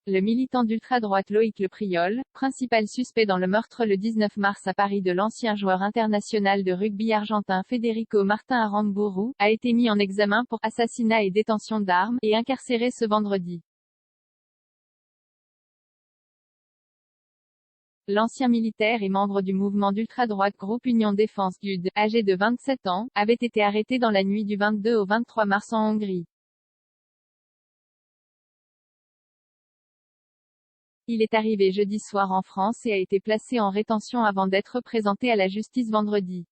Le militant d'ultra-droite Loïc Le Priol, principal suspect dans le meurtre le 19 mars à Paris de l'ancien joueur international de rugby argentin Federico Martin Aramburu, a été mis en examen pour assassinat et détention d'armes, et incarcéré ce vendredi. L'ancien militaire et membre du mouvement d'ultra-droite Groupe Union Défense GUD, âgé de 27 ans, avait été arrêté dans la nuit du 22 au 23 mars en Hongrie. Il est arrivé jeudi soir en France et a été placé en rétention avant d'être présenté à la justice vendredi.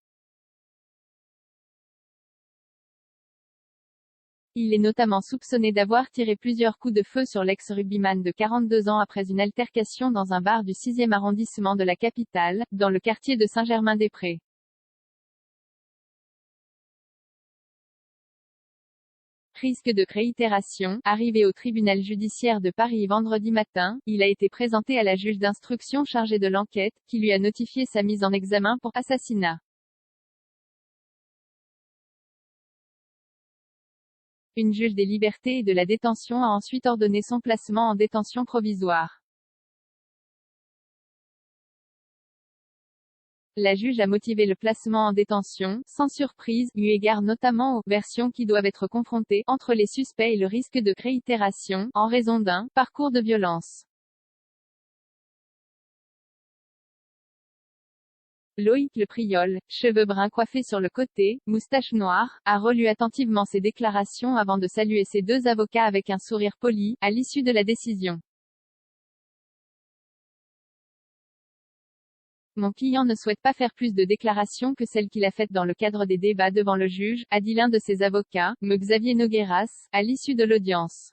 Il est notamment soupçonné d'avoir tiré plusieurs coups de feu sur l'ex-rugbyman de 42 ans après une altercation dans un bar du 6e arrondissement de la capitale, dans le quartier de Saint-Germain-des-Prés. Risque de réitération. Arrivé au tribunal judiciaire de Paris vendredi matin, il a été présenté à la juge d'instruction chargée de l'enquête, qui lui a notifié sa mise en examen pour assassinat. Une juge des libertés et de la détention a ensuite ordonné son placement en détention provisoire. La juge a motivé le placement en détention, sans surprise, eu égard notamment aux versions qui doivent être confrontées entre les suspects et le risque de réitération, en raison d'un parcours de violence. Loïc Le Priol, cheveux bruns coiffés sur le côté, moustache noire, a relu attentivement ses déclarations avant de saluer ses deux avocats avec un sourire poli, à l'issue de la décision. Mon client ne souhaite pas faire plus de déclarations que celles qu'il a faites dans le cadre des débats devant le juge, a dit l'un de ses avocats, me Xavier Nogueras, à l'issue de l'audience.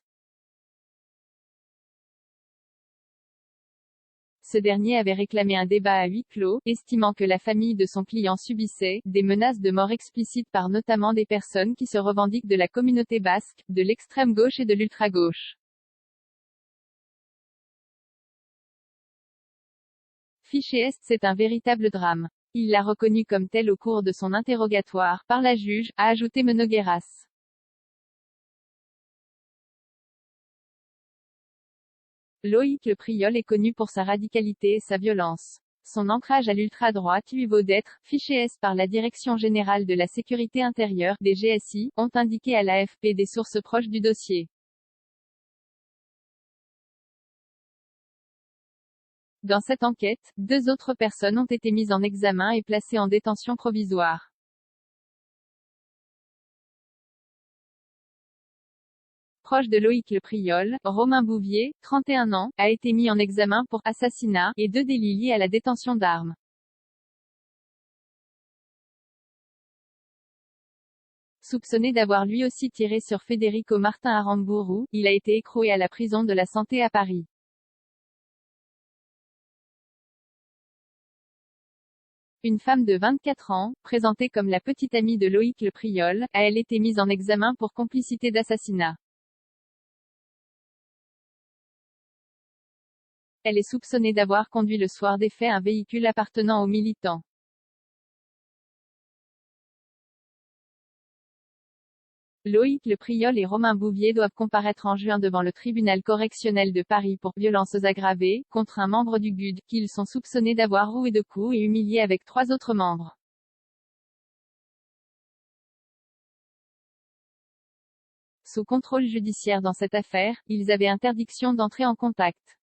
Ce dernier avait réclamé un débat à huis clos, estimant que la famille de son client subissait des menaces de mort explicites par notamment des personnes qui se revendiquent de la communauté basque, de l'extrême gauche et de l'ultra-gauche. Fiché Est, c'est un véritable drame. Il l'a reconnu comme tel au cours de son interrogatoire par la juge, a ajouté Nogueras. Loïc Le Priol est connu pour sa radicalité et sa violence. Son ancrage à l'ultra-droite lui vaut d'être fiché S par la Direction générale de la sécurité intérieure, DGSI, ont indiqué à l'AFP des sources proches du dossier. Dans cette enquête, 2 autres personnes ont été mises en examen et placées en détention provisoire. Proche de Loïc Le Priol, Romain Bouvier, 31 ans, a été mis en examen pour assassinat et 2 délits liés à la détention d'armes. Soupçonné d'avoir lui aussi tiré sur Federico Martin Aramburu, il a été écroué à la prison de la Santé à Paris. Une femme de 24 ans, présentée comme la petite amie de Loïc Le Priol, a elle été mise en examen pour complicité d'assassinat. Elle est soupçonnée d'avoir conduit le soir des faits un véhicule appartenant aux militants. Loïc Le Priol et Romain Bouvier doivent comparaître en juin devant le tribunal correctionnel de Paris pour violences aggravées, contre un membre du GUD, qu'ils sont soupçonnés d'avoir roué de coups et humilié avec 3 autres membres. Sous contrôle judiciaire dans cette affaire, ils avaient interdiction d'entrer en contact.